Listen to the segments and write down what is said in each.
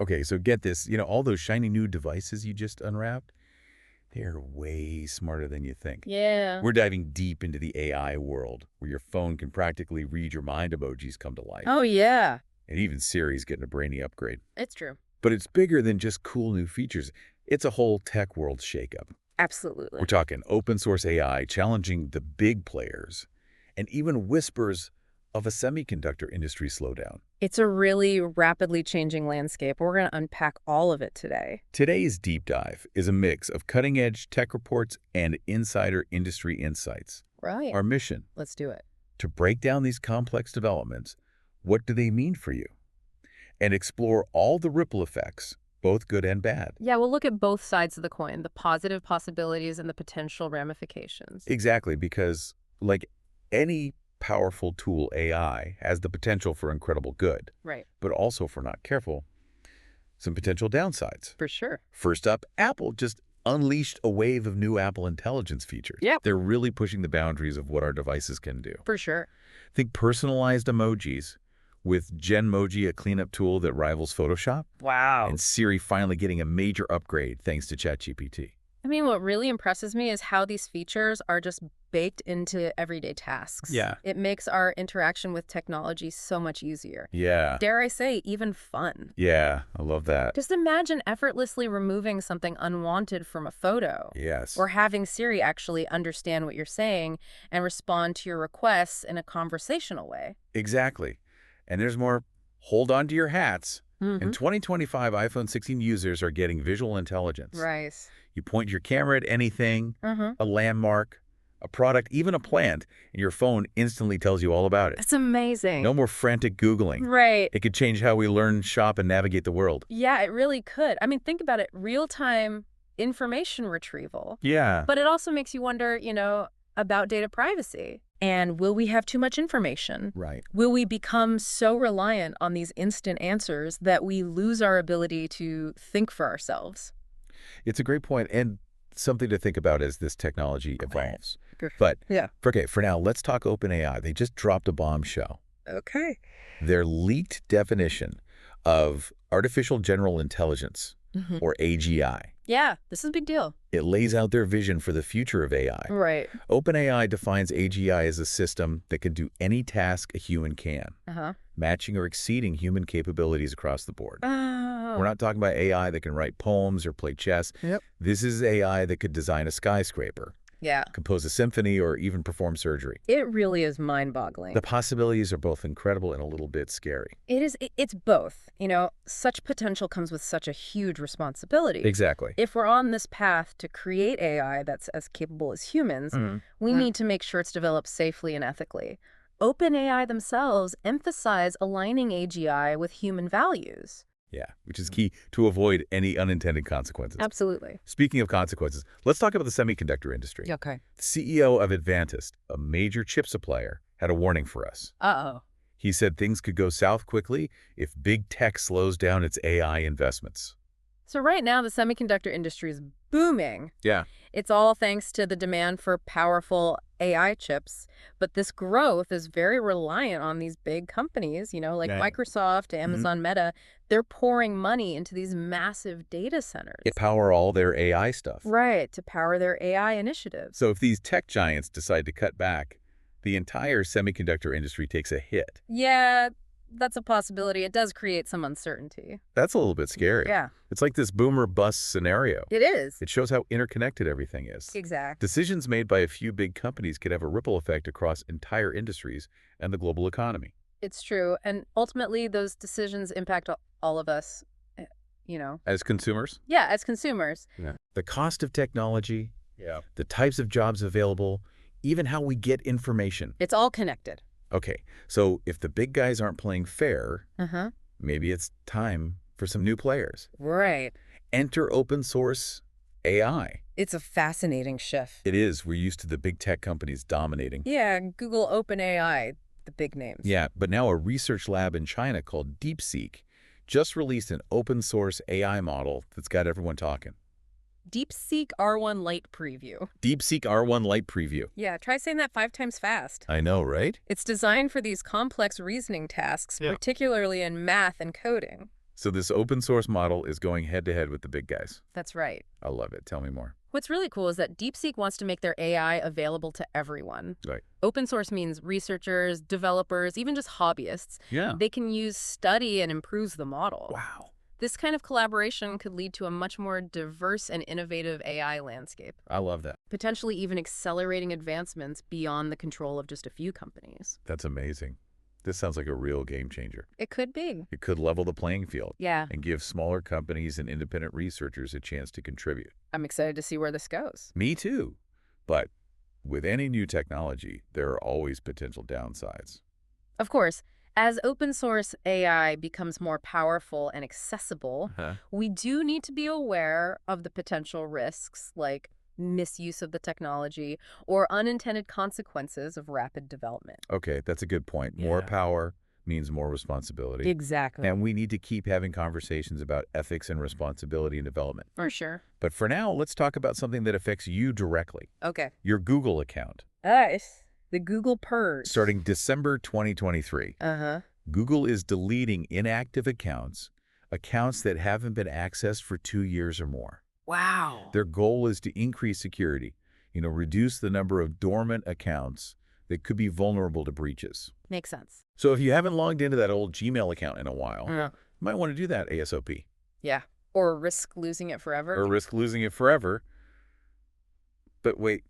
Okay, so get this. All those shiny new devices you just unwrapped, they're way smarter than you think. Yeah. We're diving deep into the AI world, where your phone can practically read your mind emojis come to life. Oh, yeah. And even Siri's getting a brainy upgrade. It's true. But it's bigger than just cool new features. It's a whole tech world shakeup. Absolutely. We're talking open source AI challenging the big players, and even whispers of a semiconductor industry slowdown. It's a really rapidly changing landscape. We're going to unpack all of it today. Today's deep dive is a mix of cutting-edge tech reports and insider industry insights. Right. Our mission, Let's do it. to break down these complex developments, what do they mean for you, and explore all the ripple effects, both good and bad. Yeah, we'll look at both sides of the coin, the positive possibilities and the potential ramifications. Exactly, because like any powerful tool, AI has the potential for incredible good, Right. but also, if we're not careful, some potential downsides. For sure. First up, Apple just unleashed a wave of new Apple Intelligence features. Yep. They're really pushing the boundaries of what our devices can do. For sure. Think personalized emojis with Genmoji, a cleanup tool that rivals Photoshop, Wow. and Siri finally getting a major upgrade thanks to ChatGPT. I mean, what really impresses me is how these features are just baked into everyday tasks. Yeah. It makes our interaction with technology so much easier. Yeah. Dare I say, even fun. Yeah, I love that. Just imagine effortlessly removing something unwanted from a photo. Yes. Or having Siri actually understand what you're saying and respond to your requests in a conversational way. Exactly. And there's more. Hold on to your hats. Mm-hmm. In 2025, iPhone 16 users are getting visual intelligence. Right. You point your camera at anything, Mm-hmm. a landmark, a product, even a plant, and your phone instantly tells you all about it. That's amazing. No more frantic Googling. Right. It could change how we learn, shop, and navigate the world. Yeah, it really could. I mean, think about it. Real-time information retrieval. Yeah. But it also makes you wonder, about data privacy. And will we have too much information? Right. Will we become so reliant on these instant answers that we lose our ability to think for ourselves? It's a great point, and something to think about as this technology evolves. Sure. But, Yeah. okay, for now, let's talk OpenAI. They just dropped a bombshell. Okay. Their leaked definition of artificial general intelligence, Mm-hmm. or AGI. Yeah, this is a big deal. It lays out their vision for the future of AI. Right. OpenAI defines AGI as a system that can do any task a human can, Uh-huh. matching or exceeding human capabilities across the board. Oh. We're not talking about AI that can write poems or play chess. Yep. This is AI that could design a skyscraper, Yeah. compose a symphony, or even perform surgery. It really is mind-boggling. The possibilities are both incredible and a little bit scary. It's both. Such potential comes with such a huge responsibility. Exactly. If we're on this path to create AI that's as capable as humans, we need to make sure it's developed safely and ethically. OpenAI themselves emphasize aligning AGI with human values. Yeah, which is key to avoid any unintended consequences. Absolutely. Speaking of consequences, let's talk about the semiconductor industry. Okay. The CEO of Advantest, a major chip supplier, had a warning for us. Uh-oh. He said things could go south quickly if big tech slows down its AI investments. So right now, the semiconductor industry is booming. Yeah. It's all thanks to the demand for powerful AI chips, but this growth is very reliant on these big companies, like Yeah. Microsoft, Amazon, Meta. They're pouring money into these massive data centers. It power all their AI stuff. Right, to power their AI initiatives. So if these tech giants decide to cut back, the entire semiconductor industry takes a hit. Yeah, that's a possibility. It does create some uncertainty. That's a little bit scary. Yeah, It's like this boomer bust scenario. it is. It shows how interconnected everything is. Exactly. Decisions made by a few big companies could have a ripple effect across entire industries and the global economy. It's true. And ultimately, those decisions impact all of us, As consumers, Yeah, as consumers. the cost of technology, the types of jobs available, even how we get information. It's all connected. Okay, so if the big guys aren't playing fair, Uh-huh. maybe it's time for some new players. Right. Enter open source AI. It's a fascinating shift. It is. We're used to the big tech companies dominating. Yeah, Google, OpenAI, the big names. Yeah, but now a research lab in China called DeepSeek just released an open source AI model that's got everyone talking. DeepSeek R1 Lite preview. DeepSeek R1 Lite preview. Yeah, try saying that 5 times fast. I know, right? It's designed for these complex reasoning tasks, particularly in math and coding. So this open source model is going head-to-head with the big guys. That's right. I love it. Tell me more. What's really cool is that DeepSeek wants to make their AI available to everyone. Right. Open source means researchers, developers, even just hobbyists. Yeah. They can use, study, and improve the model. Wow. This kind of collaboration could lead to a much more diverse and innovative AI landscape, I love that. potentially even accelerating advancements beyond the control of just a few companies. That's amazing. This sounds like a real game changer. It could be. It could level the playing field Yeah, and give smaller companies and independent researchers a chance to contribute. I'm excited to see where this goes. Me too. But with any new technology, there are always potential downsides. Of course, as open source AI becomes more powerful and accessible, we do need to be aware of the potential risks like misuse of the technology or unintended consequences of rapid development. Okay, that's a good point. More Yeah. power means more responsibility. Exactly. And we need to keep having conversations about ethics and responsibility in development. For sure. But for now, let's talk about something that affects you directly. Okay. Your Google account. Us. The Google purge. Starting December 2023, Uh-huh. Google is deleting inactive accounts that haven't been accessed for 2 years or more. Wow. Their goal is to increase security, reduce the number of dormant accounts that could be vulnerable to breaches. Makes sense. So if you haven't logged into that old Gmail account in a while, Yeah. you might want to do that ASAP. Yeah. Or risk losing it forever. Or risk losing it forever. But wait,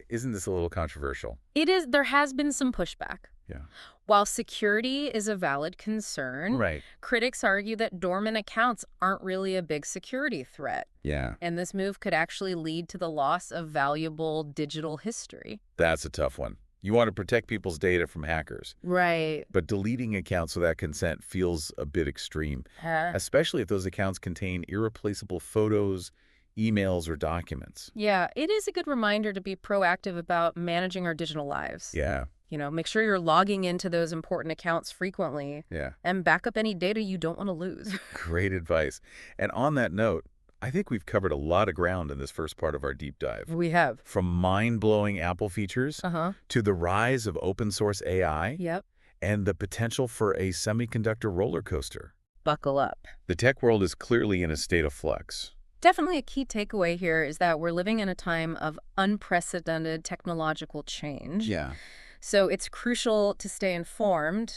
isn't this a little controversial? It is. There has been some pushback. Yeah. While security is a valid concern, Right. critics argue that dormant accounts aren't really a big security threat. Yeah. And this move could actually lead to the loss of valuable digital history. That's a tough one. You want to protect people's data from hackers, Right. but deleting accounts without consent feels a bit extreme, especially if those accounts contain irreplaceable photos, emails, or documents. Yeah, it is a good reminder to be proactive about managing our digital lives. Yeah. Make sure you're logging into those important accounts frequently Yeah. and back up any data you don't want to lose. Great advice. And on that note, I think we've covered a lot of ground in this first part of our deep dive. We have. From mind-blowing Apple features Uh-huh. to the rise of open source AI Yep. and the potential for a semiconductor roller coaster. Buckle up. The tech world is clearly in a state of flux. Definitely a key takeaway here is that we're living in a time of unprecedented technological change. Yeah. So it's crucial to stay informed,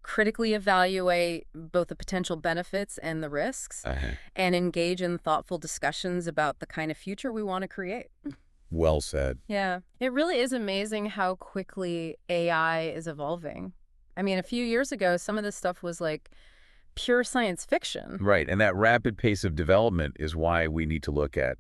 critically evaluate both the potential benefits and the risks, and engage in thoughtful discussions about the kind of future we want to create. Well said. Yeah, it really is amazing how quickly AI is evolving. I mean, a few years ago, some of this stuff was like pure science fiction. Right, and that rapid pace of development is why we need to look at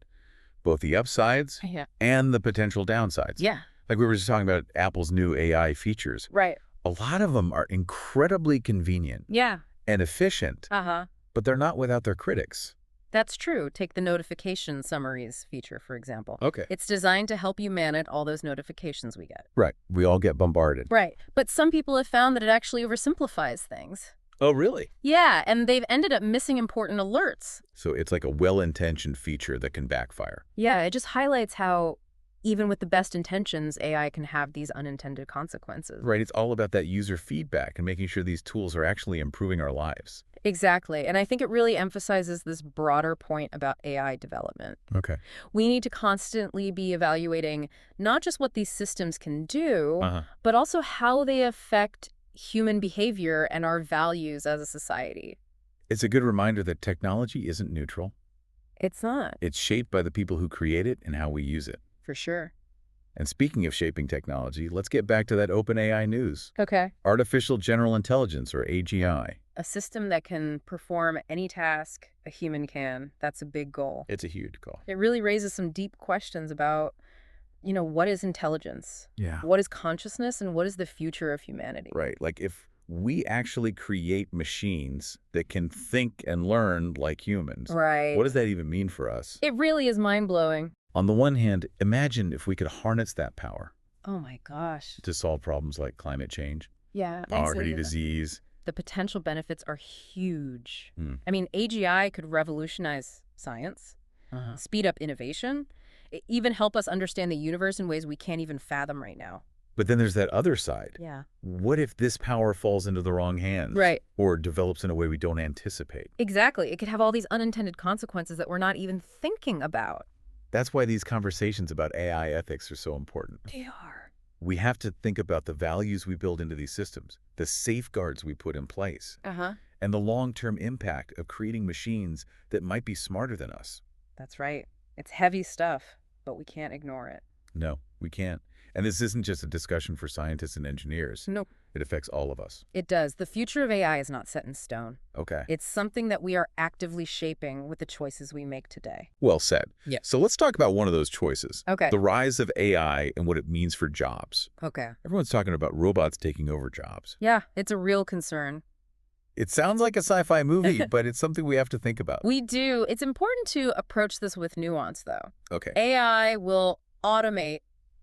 both the upsides Yeah. and the potential downsides. Yeah. Like we were just talking about Apple's new AI features. Right. A lot of them are incredibly convenient Yeah. and efficient, Uh-huh. but they're not without their critics. That's true. Take the notification summaries feature, for example. Okay. It's designed to help you manage all those notifications we get. Right. We all get bombarded. Right. But some people have found that it actually oversimplifies things. Oh, really? Yeah, and they've ended up missing important alerts. So it's like a well-intentioned feature that can backfire. Yeah, it just highlights how even with the best intentions, AI can have these unintended consequences. Right. It's all about that user feedback and making sure these tools are actually improving our lives. Exactly. And I think it really emphasizes this broader point about AI development. Okay. We need to constantly be evaluating not just what these systems can do, Uh-huh. but also how they affect human behavior and our values as a society. It's a good reminder that technology isn't neutral. It's not, It's shaped by the people who create it and how we use it. for sure. And speaking of shaping technology, let's get back to that OpenAI news. Okay. Artificial General Intelligence, or AGI. A system that can perform any task a human can. That's a big goal. It's a huge call. It really raises some deep questions about, what is intelligence? Yeah. What is consciousness? And what is the future of humanity? Right. Like if we actually create machines that can think and learn like humans, Right. what does that even mean for us? It really is mind-blowing. On the one hand, imagine if we could harness that power Oh my gosh. to solve problems like climate change, Yeah. poverty, disease. The potential benefits are huge. Hmm. I mean, AGI could revolutionize science, speed up innovation, even help us understand the universe in ways we can't even fathom right now. But then there's that other side. Yeah. What if this power falls into the wrong hands? Right. Or develops in a way we don't anticipate? Exactly. It could have all these unintended consequences that we're not even thinking about. That's why these conversations about AI ethics are so important. They are. We have to think about the values we build into these systems, the safeguards we put in place, and the long-term impact of creating machines that might be smarter than us. That's right. It's heavy stuff, but we can't ignore it. No, we can't. And this isn't just a discussion for scientists and engineers. Nope. It affects all of us. It does. The future of AI is not set in stone. Okay. It's something that we are actively shaping with the choices we make today. Well said. Yeah. So let's talk about one of those choices. Okay. The rise of AI and what it means for jobs. Okay. Everyone's talking about robots taking over jobs. Yeah, it's a real concern. It sounds like a sci-fi movie, but it's something we have to think about. We do. It's important to approach this with nuance, though. Okay. AI will automate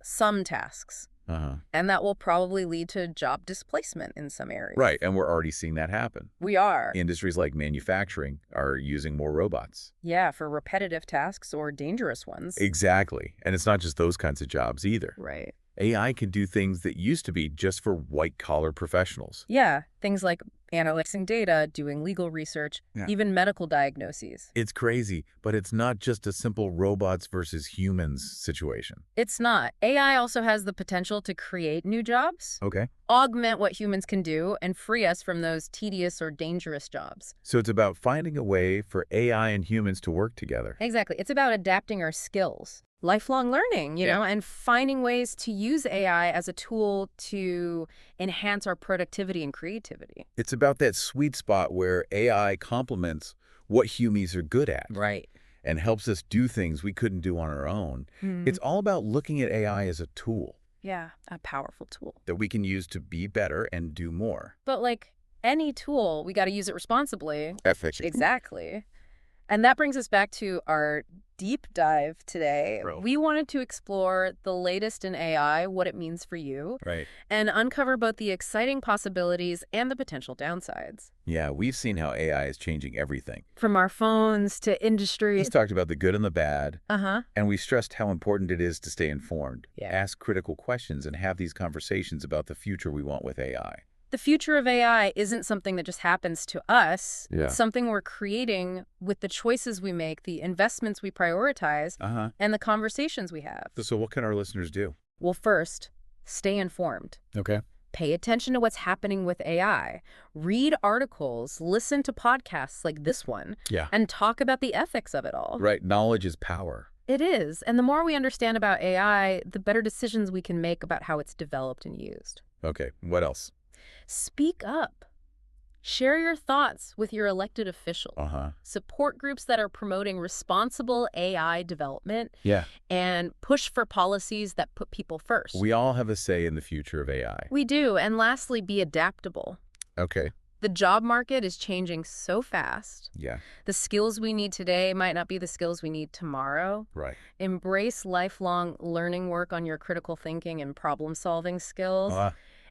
some tasks, and that will probably lead to job displacement in some areas. Right, and we're already seeing that happen. We are. Industries like manufacturing are using more robots. Yeah, for repetitive tasks or dangerous ones. Exactly. And it's not just those kinds of jobs either. Right. AI can do things that used to be just for white-collar professionals. Yeah, things like analyzing data, doing legal research, even medical diagnoses. It's crazy, but it's not just a simple robots versus humans situation. It's not. AI also has the potential to create new jobs, Okay. augment what humans can do, and free us from those tedious or dangerous jobs. So it's about finding a way for AI and humans to work together. Exactly. It's about adapting our skills. Lifelong learning, you know, and finding ways to use AI as a tool to enhance our productivity and creativity. It's about that sweet spot where AI complements what humans are good at. Right. And helps us do things we couldn't do on our own. It's all about looking at AI as a tool. Yeah, a powerful tool. That we can use to be better and do more. But like any tool, we got to use it responsibly. Efficiently. Exactly. And that brings us back to our deep dive today. We wanted to explore the latest in AI, what it means for you, and uncover both the exciting possibilities and the potential downsides. Yeah, we've seen how AI is changing everything. From our phones to industry. We've talked about the good and the bad, and we stressed how important it is to stay informed, ask critical questions, and have these conversations about the future we want with AI. The future of AI isn't something that just happens to us. It's something we're creating with the choices we make, the investments we prioritize, and the conversations we have. So what can our listeners do? Well, first, stay informed. Okay. Pay attention to what's happening with AI. Read articles, listen to podcasts like this one, and talk about the ethics of it all. Right. Knowledge is power. It is. And the more we understand about AI, the better decisions we can make about how it's developed and used. Okay. What else? Speak up. Share your thoughts with your elected officials. Support groups that are promoting responsible AI development. And push for policies that put people first. We all have a say in the future of AI. We do. And lastly, be adaptable. Okay. The job market is changing so fast. Yeah. The skills we need today might not be the skills we need tomorrow. Right. Embrace lifelong learning, work on your critical thinking and problem-solving skills.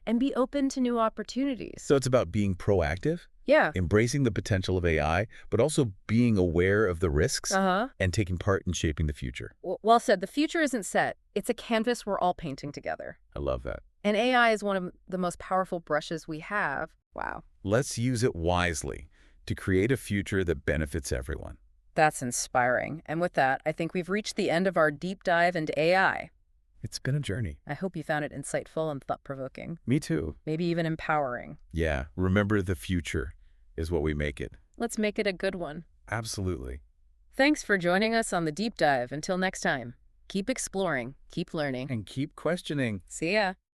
And be open to new opportunities. So it's about being proactive? Yeah. Embracing the potential of AI, but also being aware of the risks and taking part in shaping the future. Well said. The future isn't set. It's a canvas we're all painting together. I love that. And AI is one of the most powerful brushes we have. Wow. Let's use it wisely to create a future that benefits everyone. That's inspiring. And with that, I think we've reached the end of our deep dive into AI. It's been a journey. I hope you found it insightful and thought-provoking. Me too. Maybe even empowering. Yeah. Remember, the future is what we make it. Let's make it a good one. Absolutely. Thanks for joining us on the deep dive. Until next time, keep exploring, keep learning, and keep questioning. See ya.